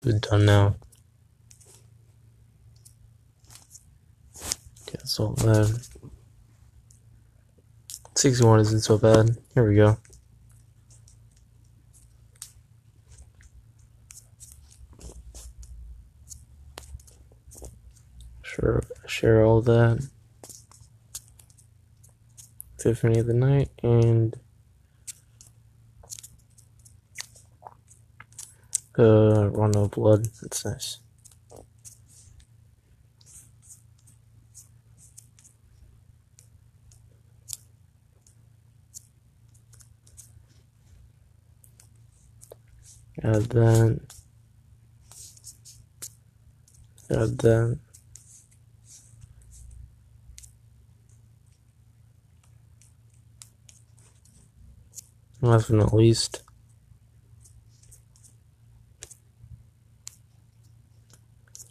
We're done now. Okay, so bad. 61 isn't so bad. Here we go. Share all that. Epiphany of the Night and Run of Blood. That's nice. Add that. Add that. Last but not least,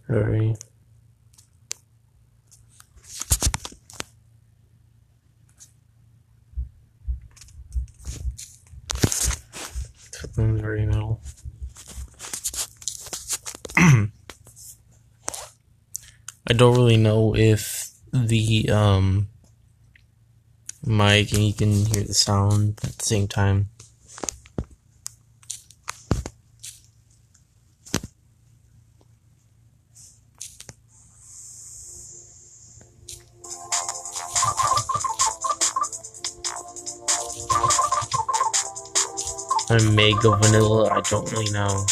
alright. Very metal. I don't really know if the mic and you can hear the sound at the same time. A mega vanilla, I don't really know.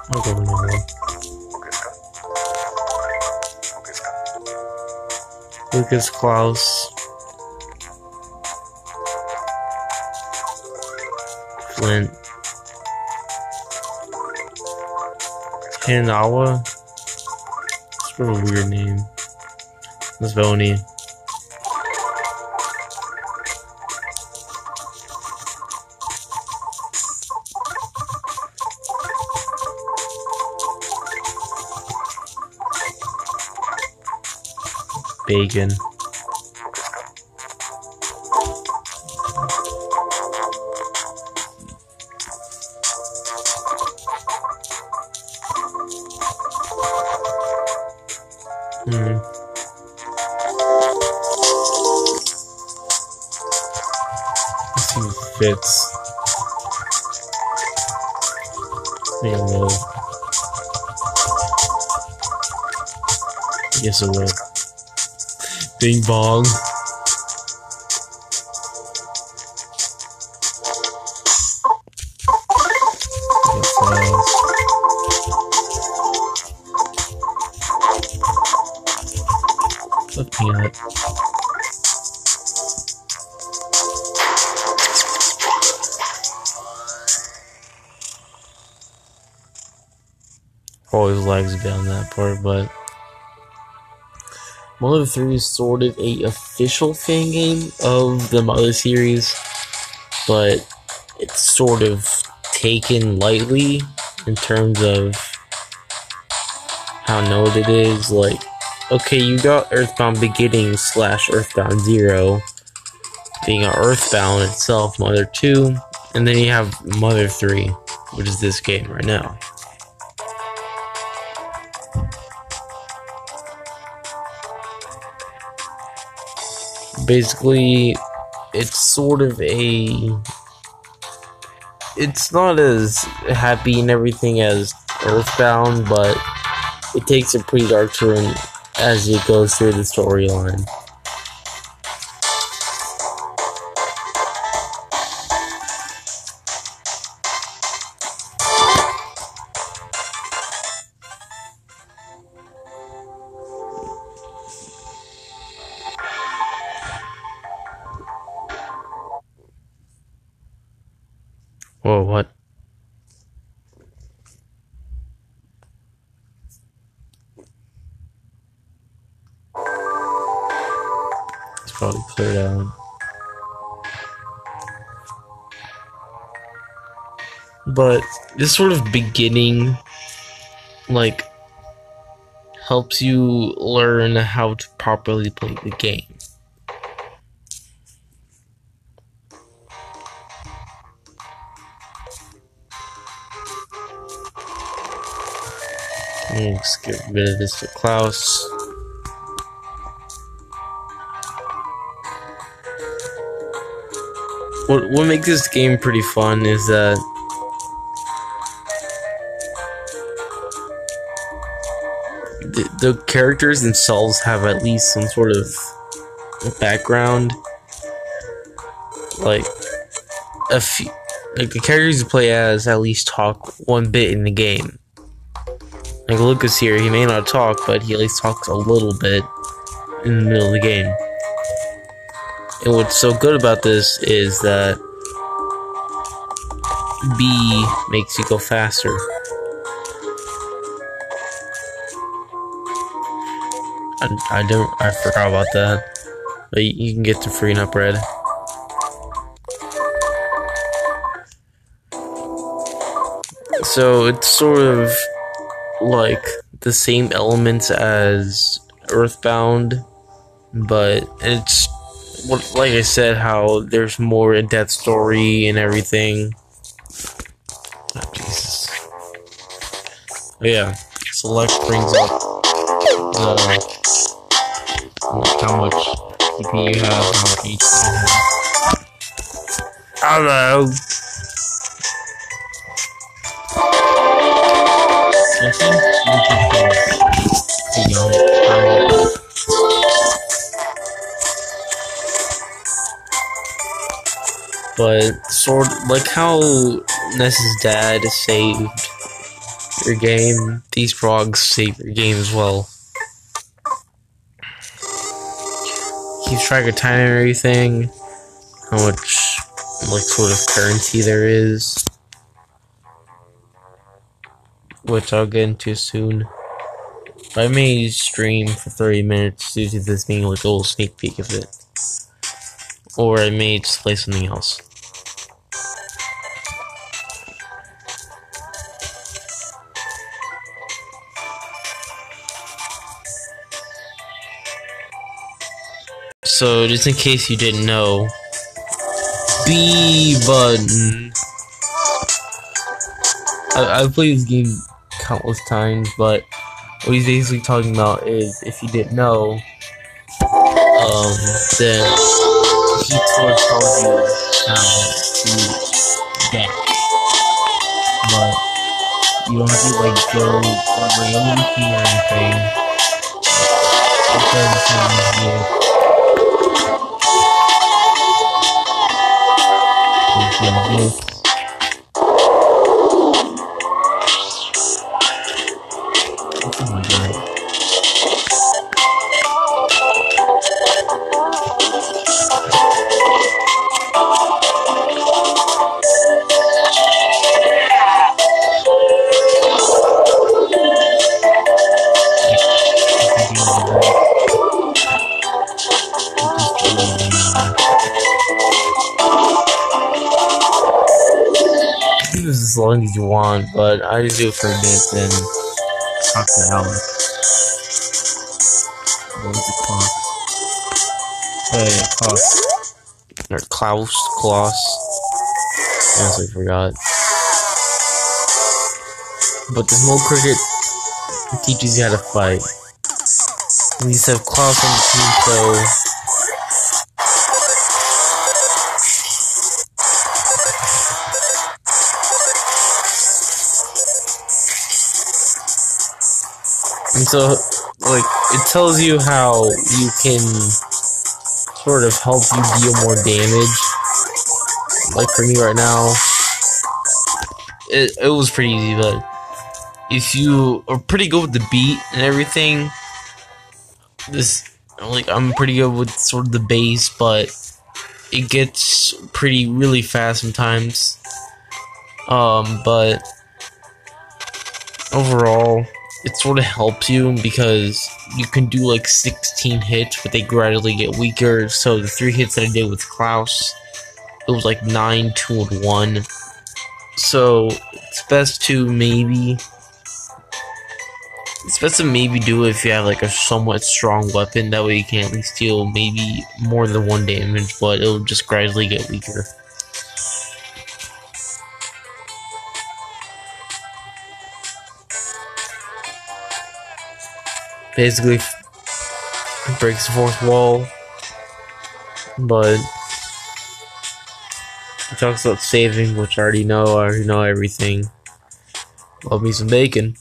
I'll go vanilla. Lucas Klaus. Flint. Hanawa. It's sort of a weird name. Zvoni. Bacon. This thing fits. Maybe a little. Yes, it will. Bing bong. A peanut. Always lags a bit on that part, but Mother 3 is sort of a official fan game of the Mother series, but it's sort of taken lightly in terms of how known it is. Like, okay, you got Earthbound Beginning / Earthbound 0, being Earthbound itself, Mother 2, and then you have Mother 3, which is this game right now. Basically, it's sort of it's not as happy and everything as Earthbound, but it takes a pretty dark turn as it goes through the storyline. Whoa, what? It's probably cleared out. But this sort of beginning, like, helps you learn how to properly play the game. Let's get rid of this for Klaus. What makes this game pretty fun is that the characters themselves have at least some sort of background. Like the characters you play as at least talk one bit in the game. Like Lucas here, he may not talk, but he at least talks a little bit in the middle of the game. And what's so good about this is that B makes you go faster. I forgot about that. But you can get to free nut bread. So it's sort of like the same elements as Earthbound, but it's like I said, how there's more in-depth story and everything. Oh, Jesus. Oh, yeah. Select brings up how much PP you have, how much HP you have. Hello. I think you can but sort of like how Ness's dad saved your game, these frogs save your game as well. Keeps track of time and everything, how much like sort of currency there is, which I'll get into soon. But I may stream for 30 minutes due to this being like a little sneak peek of it. Or I may just play something else. So, just in case you didn't know, B button. I've played this game countless times, but what he's basically talking about is, if you didn't know, then he sort of tells you how to get. But you don't have to like go royalty or anything. It does you. This. Oh my God. As long as you want, but I just do it for a bit, then talk to Alex. What was it called? Hey, Klaus. Or Klaus. Honestly, forgot. But this mole cricket teaches you how to fight. We used to have Klaus on the team, so and so, like, it tells you how you can sort of help you deal more damage. Like, for me right now, it was pretty easy, but if you are pretty good with the beat and everything, I'm pretty good with sort of the bass, but it gets really fast sometimes. But overall, it sort of helps you because you can do like 16 hits, but they gradually get weaker. So the 3 hits that I did with Klaus, it was like 9, 2, and 1. So it's best to maybe do it if you have like a somewhat strong weapon. That way you can at least deal maybe more than 1 damage, but it'll just gradually get weaker. basically breaks the fourth wall, but he talks about saving, which I already know. I already know everything. Love me some bacon.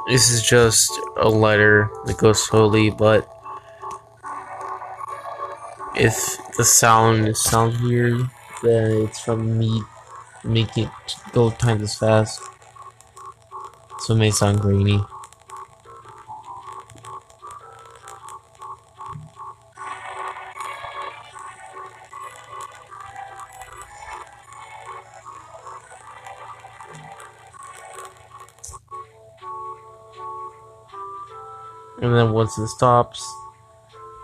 This is just a letter that goes slowly, but if the sound sounds weird, then it's from me making it go times as fast, so it may sound grainy. And then once it stops,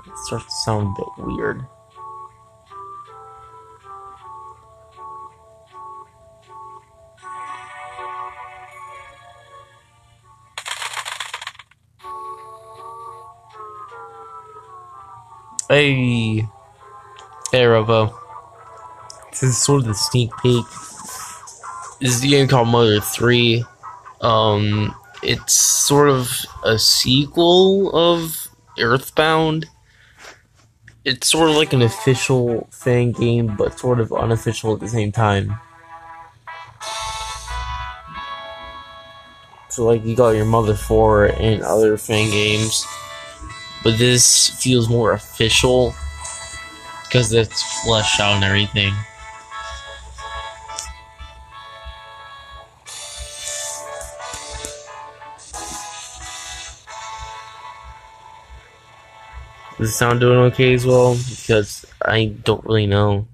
it starts to sound a bit weird. Hey, Robo. This is sort of the sneak peek. This is a game called Mother 3. It's sort of a sequel of Earthbound. It's sort of like an official fan game, but sort of unofficial at the same time. So like you got your Mother 4 and other fan games, but this feels more official because it's fleshed out and everything. Does it sound doing okay as well? Because I don't really know.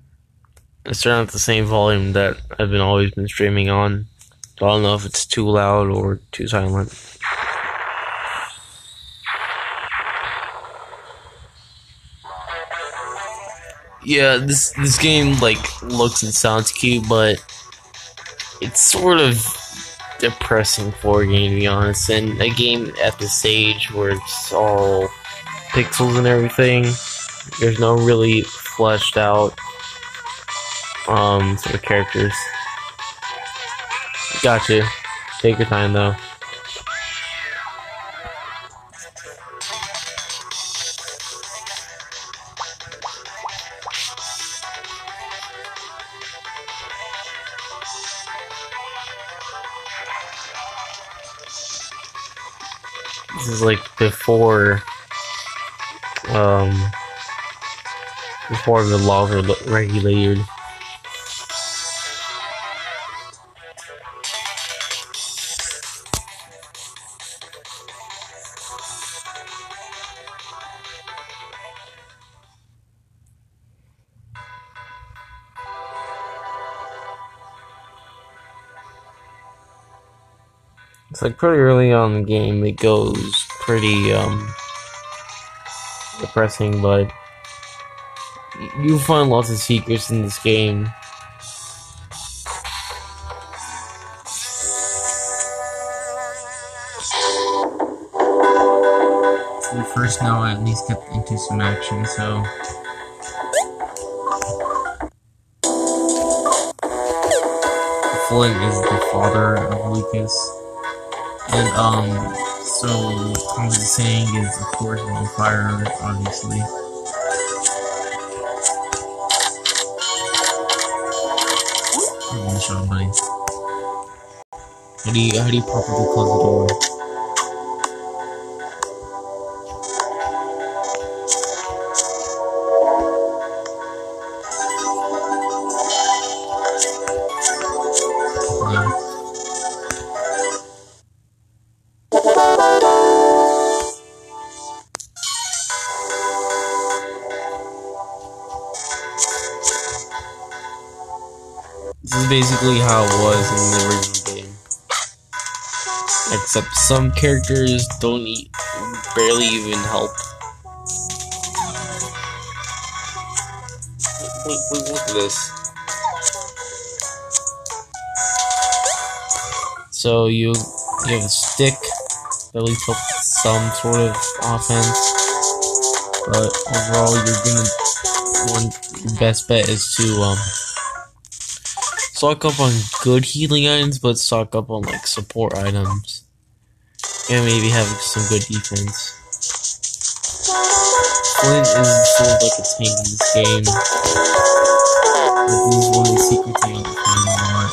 It's turned out the same volume that I've always been streaming on. So I don't know if it's too loud or too silent. Yeah, this game like looks and sounds cute, but it's sort of depressing for a game, to be honest. And a game at this stage where it's all pixels and everything, there's no really fleshed out sort of characters. Gotcha. Take your time though. This is like before the laws were regulated. It's like pretty early on in the game, it goes pretty depressing, but you find lots of secrets in this game. We first know I at least get into some action, so Flint is the father of Lucas. And, so, what I'm saying is, of course, on fire, obviously. One shot, buddy. How do you properly close the door? This is basically how it was in the original game. Except some characters don't barely even help. Look at this. So you have a stick that at least helps some sort of offense, but overall your best bet is to stock up on good healing items, but stock up on like support items, and maybe have some good defense. Flint is sort of like a tank in this game. He's one of the secret things a lot.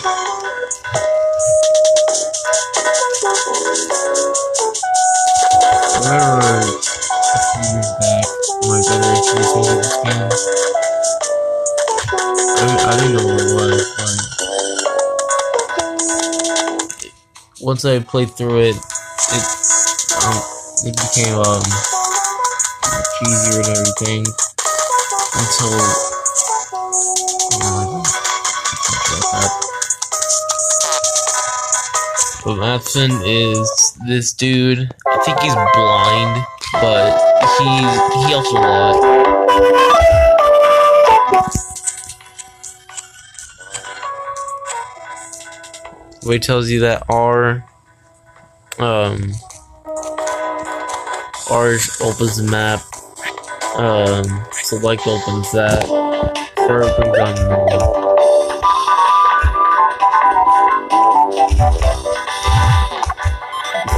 However, a few years back, my brother introduced me to this game. I didn't know what it was, but once I played through it, it became cheesier and everything until but Matheson is this dude. I think he's blind, but he helps a lot. Where it tells you that R opens the map. Select opens that. R opens on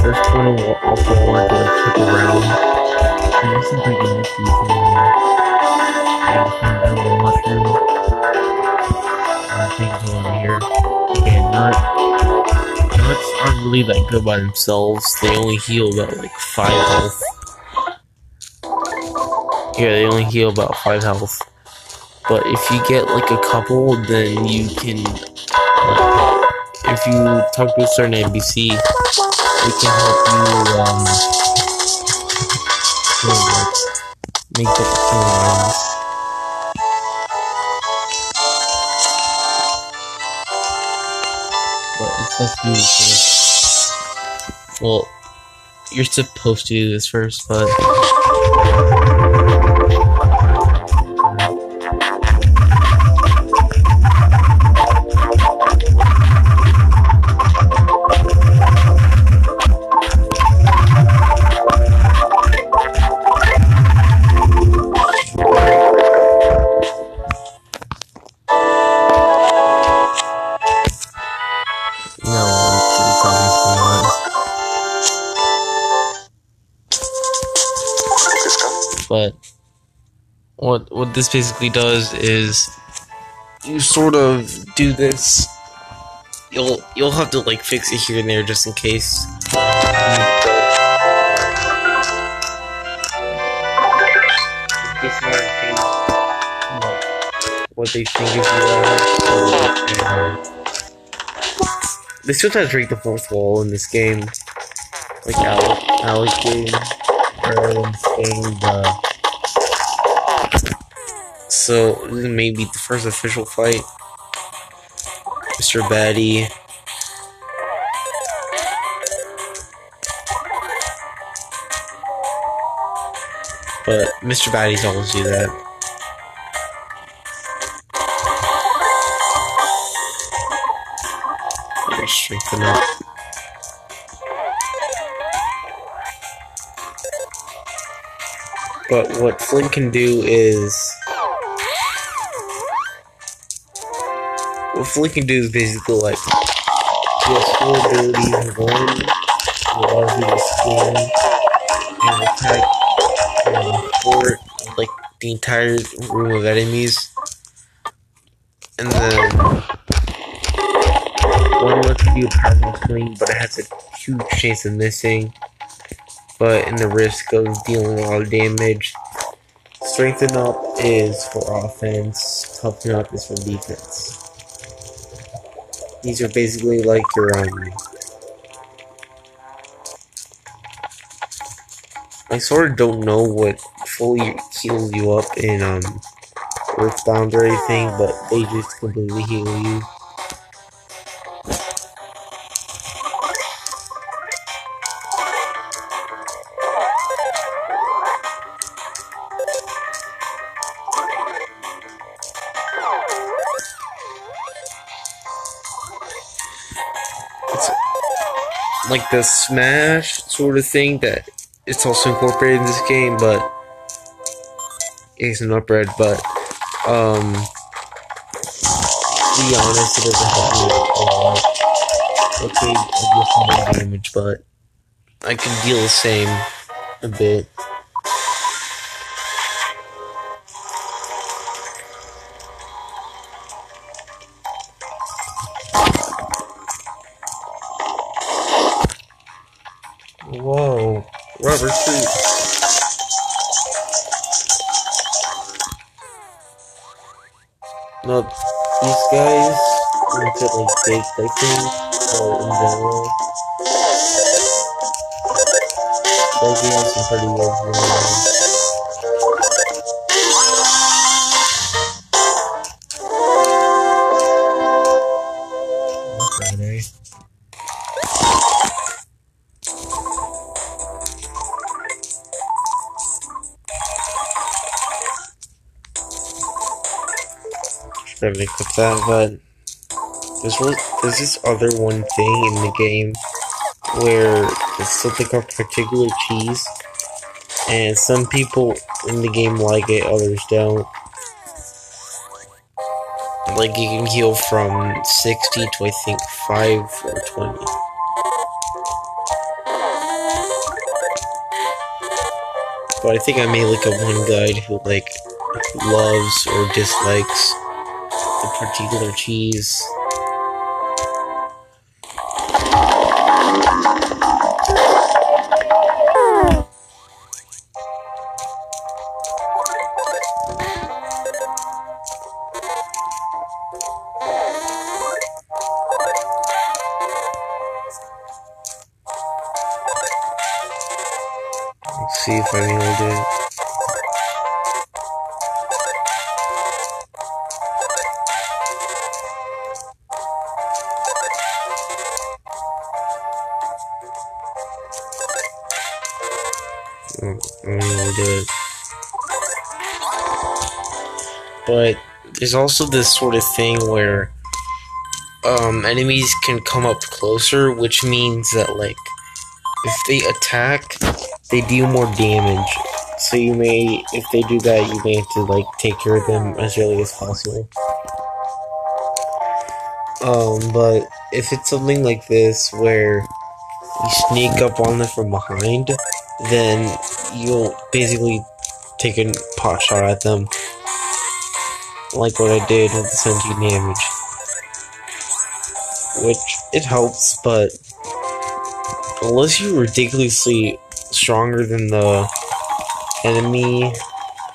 first one will also want to like check around. And this is like a nice detail. And a mushroom. Things over here. Okay, nuts aren't really that good by themselves. They only heal about like 5 health. Yeah, they only heal about 5 health. But if you get like a couple, then you can if you talk to a certain NPC, it can help you make up the rounds. But it's best to do this first. Well, you're supposed to do this first, but but what this basically does is you sort of do this. You'll have to like fix it here and there just in case. What they think is they sometimes break the fourth wall in this game, like Alec game. So this may be the first official fight. Mr. Batty. But Mr. Batty's always do that. Strengthen up. But what Flint can do is basically like he has 4 abilities. One allows you to scan and attack and support like the entire room of enemies, and then one lets you do a powerful swing, but it has a huge chance of missing, but in the risk of dealing a lot of damage. Strengthen up is for offense, toughen up is for defense. These are basically like your I sort of don't know what fully heals you up in Earthbound or anything, but they just completely heal you. like the smash sort of thing that it's also incorporated in this game, but it's an upgrade, but to be honest, it doesn't help me a lot. Okay, I deal some more damage, but I can deal the same a bit. Whoa, rubber suit. No, these guys aren't it like fake, I think, or in general. They gave us some pretty good Friday. Definitely clip that, but there's this other one thing in the game where it's something called particular cheese, and some people in the game like it, others don't. Like, you can heal from 60 to, I think, 5 or 20. But I think I made, like, a one guide who, like, loves or dislikes the particular cheese. Let's see if I nailed it. I nailed it. But there's also this sort of thing where enemies can come up closer, which means that, like, if they attack, they deal more damage. So you may, if they do that, you may have to, like, take care of them as early as possible. But if it's something like this, where you sneak up on them from behind, then you'll basically take a pot shot at them. Like what I did with the 17 damage. Which, it helps, but unless you're ridiculously stronger than the enemy,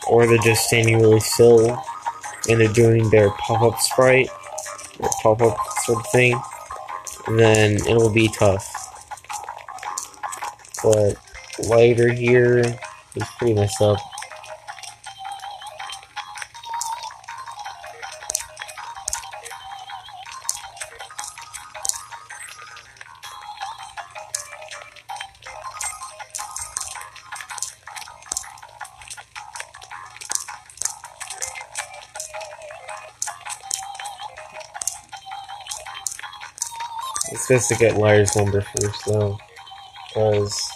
or they're just standing really still, and they're doing their pop-up sprite, or pop-up sort of thing, then it will be tough. But lighter here is pretty messed up. It's best to get Liar's Lumber first, though, because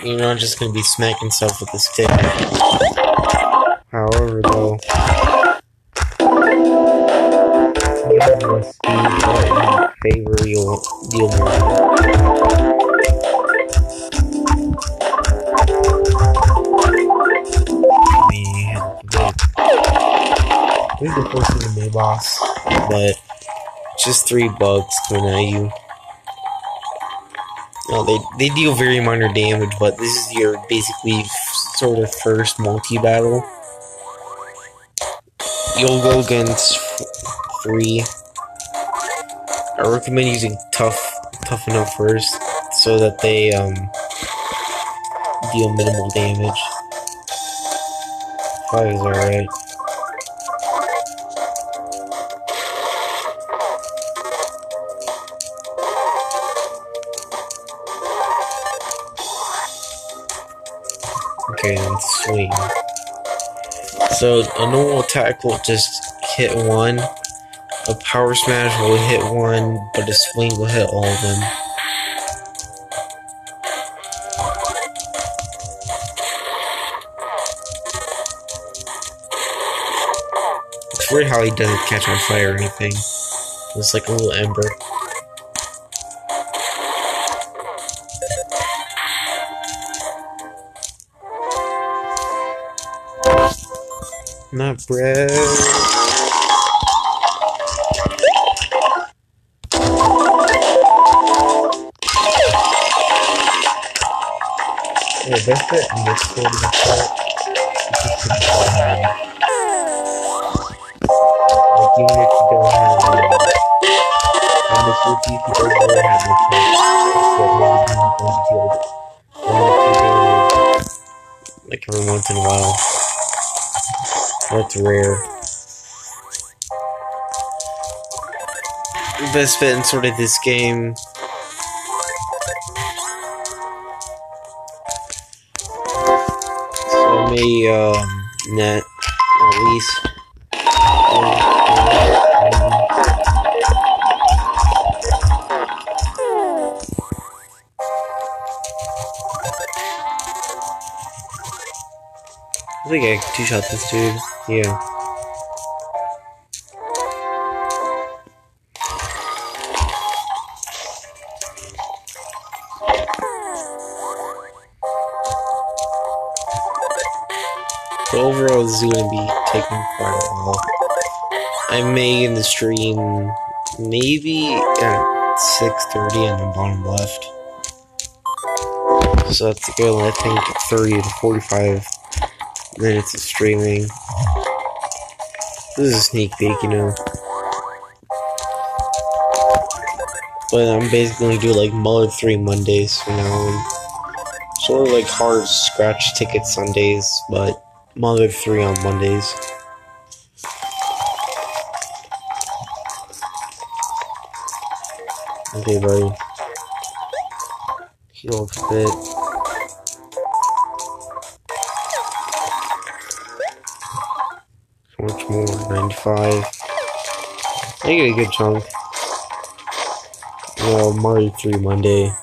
you're not just gonna be smacking stuff with a stick. However, though, you have less speed, but in favor, you'll deal more. This is the first of the main boss, but just 3 bugs coming at you. No, they deal very minor damage, but this is your basically sort of first multi-battle. You'll go against 3. I recommend using tough enough first, so that they deal minimal damage. 5 is alright. Okay, then swing. So a normal attack will just hit 1. A power smash will hit 1, but a swing will hit all of them. It's weird how he doesn't catch on fire or anything. It's like a little ember. Not bread. Yeah, that's it in this sort of part. Like, even if you don't have on this rookie, if you don't really have this part, like every once in a while. That's rare. The best fit in sort of this game. So net at least. I think I can two-shot this dude. Yeah. So overall, this is going to be taking quite a while. I may end the stream maybe at 6:30 on the bottom left. So that's a good, I think, 30 to 45 minutes of streaming. This is a sneak peek, you know. But I'm basically going to do like Mother 3 Mondays from now on. Sort of like hard scratch ticket Sundays, but Mother 3 on Mondays. Okay, buddy. Heal a bit. How much more? 95. I get a good chunk. Well, Mario 3 Monday.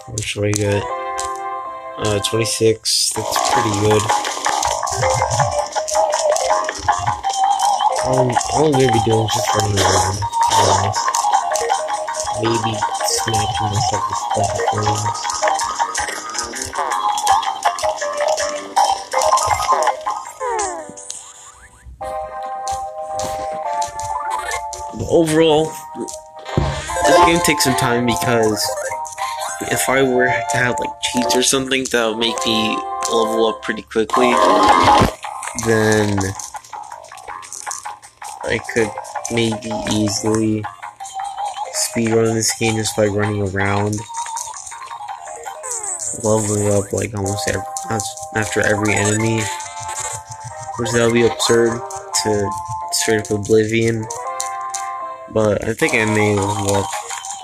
What should I get? 26. That's pretty good. All I'm gonna be doing is just running around. Maybe smacking myself with platforms. But overall, this game takes some time because if I were to have like cheats or something that would make me level up pretty quickly, then I could maybe easily speedrun this game just by running around, leveling up like almost after every enemy, which that would be absurd to straight up oblivion. But I think I may level up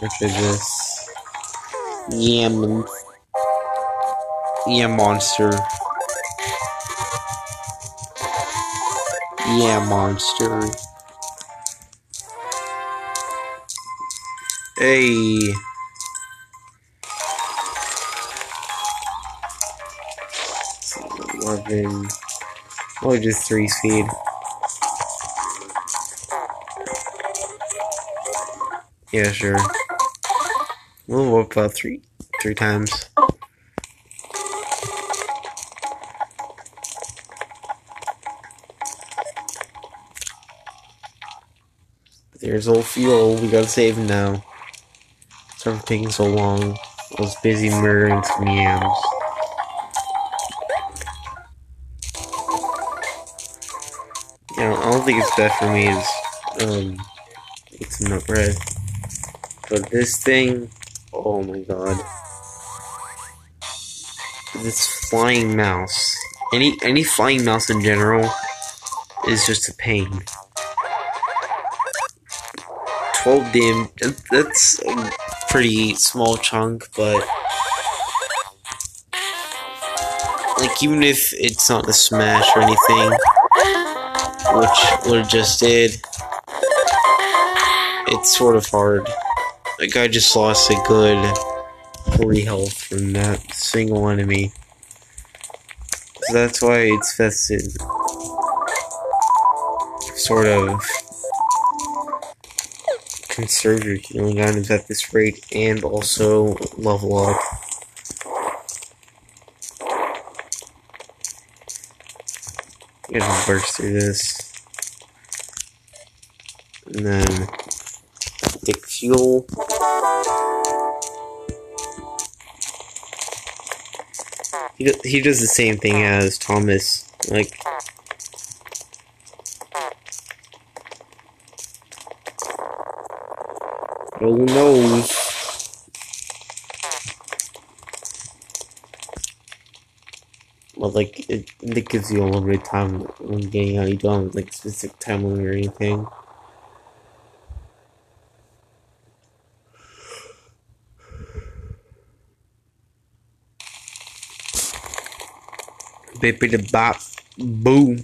after this. Yeah, monster. Yeah, monster. Hey. So 11. Or just 3 speed. Yeah, sure. We'll work about three times. There's old fuel. We gotta save him now. Sorry for taking so long. I was busy murdering some yams. Yeah, I don't think it's best for me is it's not red. But this thing, oh my god. This flying mouse. Any flying mouse in general is just a pain. 12 damage, that's a pretty small chunk, but like even if it's not a smash or anything, which what it just did, it's sort of hard That guy just lost a good 40 health from that single enemy. So that's why it's best to sort of conserve your healing items at this rate and also level up. I'm gonna burst through this. And then take fuel. He does the same thing as Thomas. Like, oh no. Well, like, it gives you a little bit of time when getting out. You don't have, like, specific time limit or anything. Bippity bop, boom.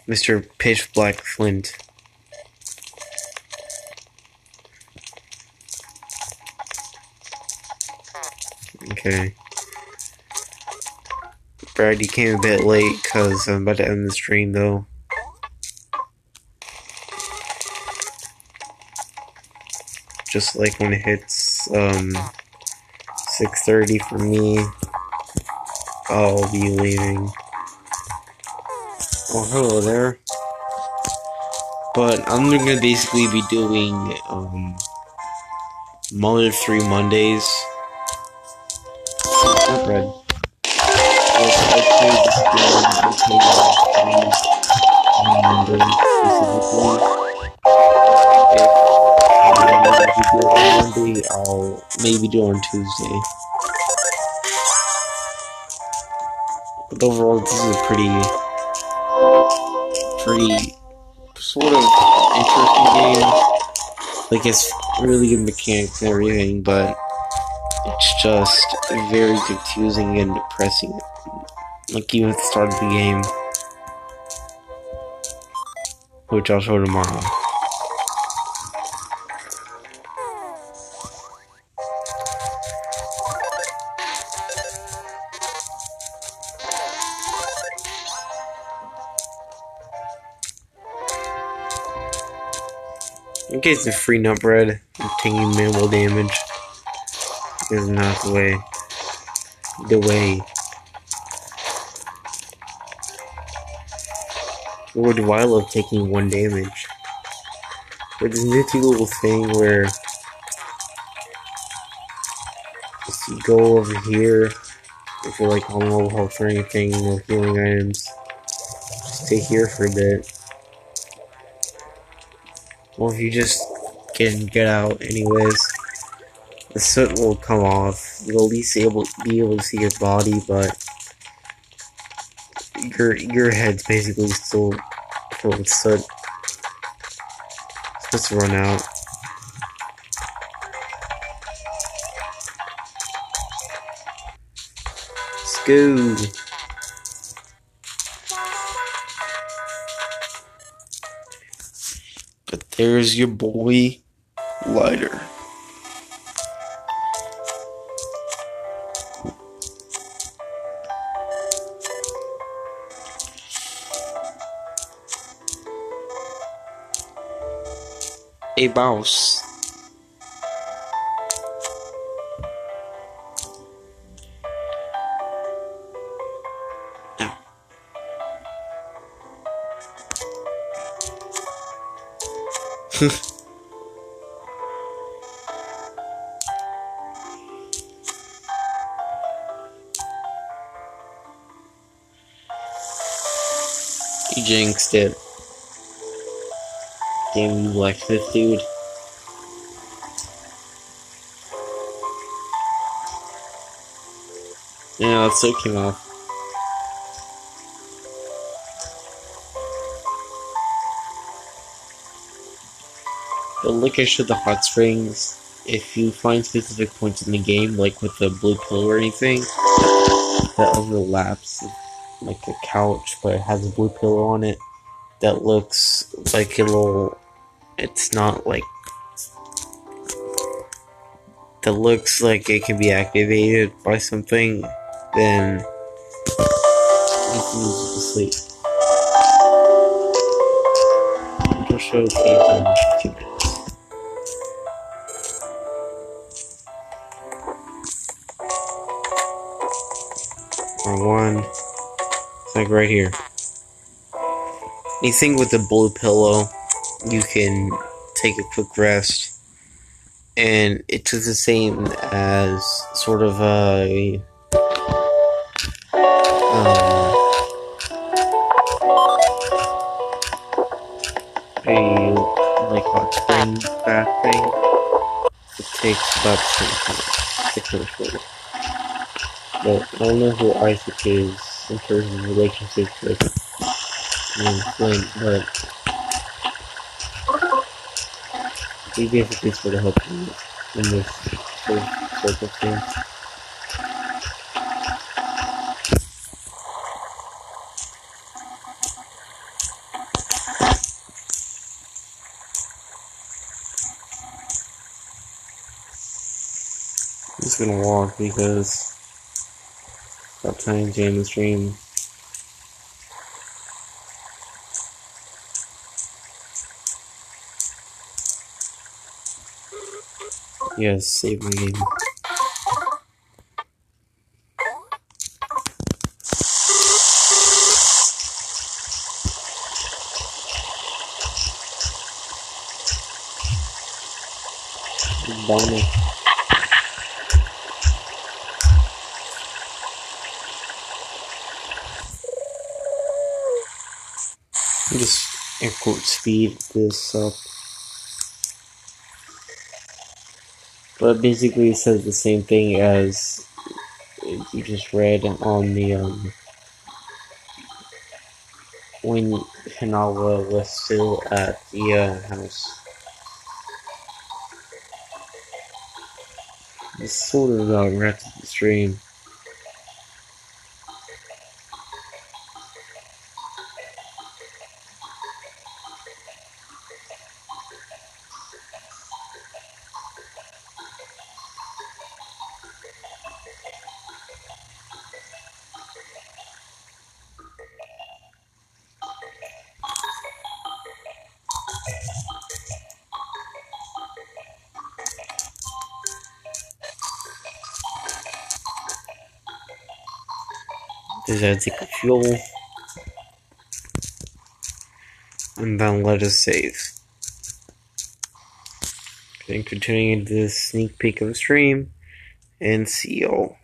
Mr. Pitch Black Flint. Okay. Brad, you came a bit late because I'm about to end the stream though. Just like when it hits 6:30 for me, I'll be leaving. Oh, hello there. But I'm gonna basically be doing Mother 3 Mondays. Not red. Monday, I'll maybe do on Tuesday. But overall, this is a pretty sort of interesting game. Like, it's really good mechanics and everything, but it's just very confusing and depressing. Like, even at the start of the game, which I'll show tomorrow. Okay, it's a free nut bread. I'm taking minimal damage. This is not the way. The way. Or do I love taking 1 damage? There's this nifty little thing where just you go over here if you're like on low health or anything, no healing items. Just stay here for a bit. Well, if you just get out anyways, the soot will come off. You'll at least be able to see your body, but your head's basically still full of soot. It's supposed to run out. Let's go. But there's your boy, Lighter. A mouse. Now. You jinxed it. Damn you, Black Fifth, dude. Yeah, it still came off. But like I showed the hot springs, if you find specific points in the game, like with the blue pillow or anything, that overlaps like a couch, but it has a blue pillow on it, that looks like a little, it's not like, that looks like it can be activated by something, then you can use it to sleep. It'll show page on 2 minutes. Or one, it's like right here. Anything with a blue pillow, you can take a quick rest. And it's the same as sort of a like hot spring bath thing. It takes about the same time, 6 minutes later. But I don't know who Isaac is in terms of relationship with Flint, but he basically sort of helped me in this sort of circumstance. I'm just gonna walk because it's about time to end the stream. Yes, save my game. Bonnie. Just air quote speed this up. But basically it says the same thing as you just read on the when Hanawa was still at the house. It's sort of about wrapped up the stream. Just gotta take the fuel. And then let us save. And continuing this sneak peek of the stream. And see y'all.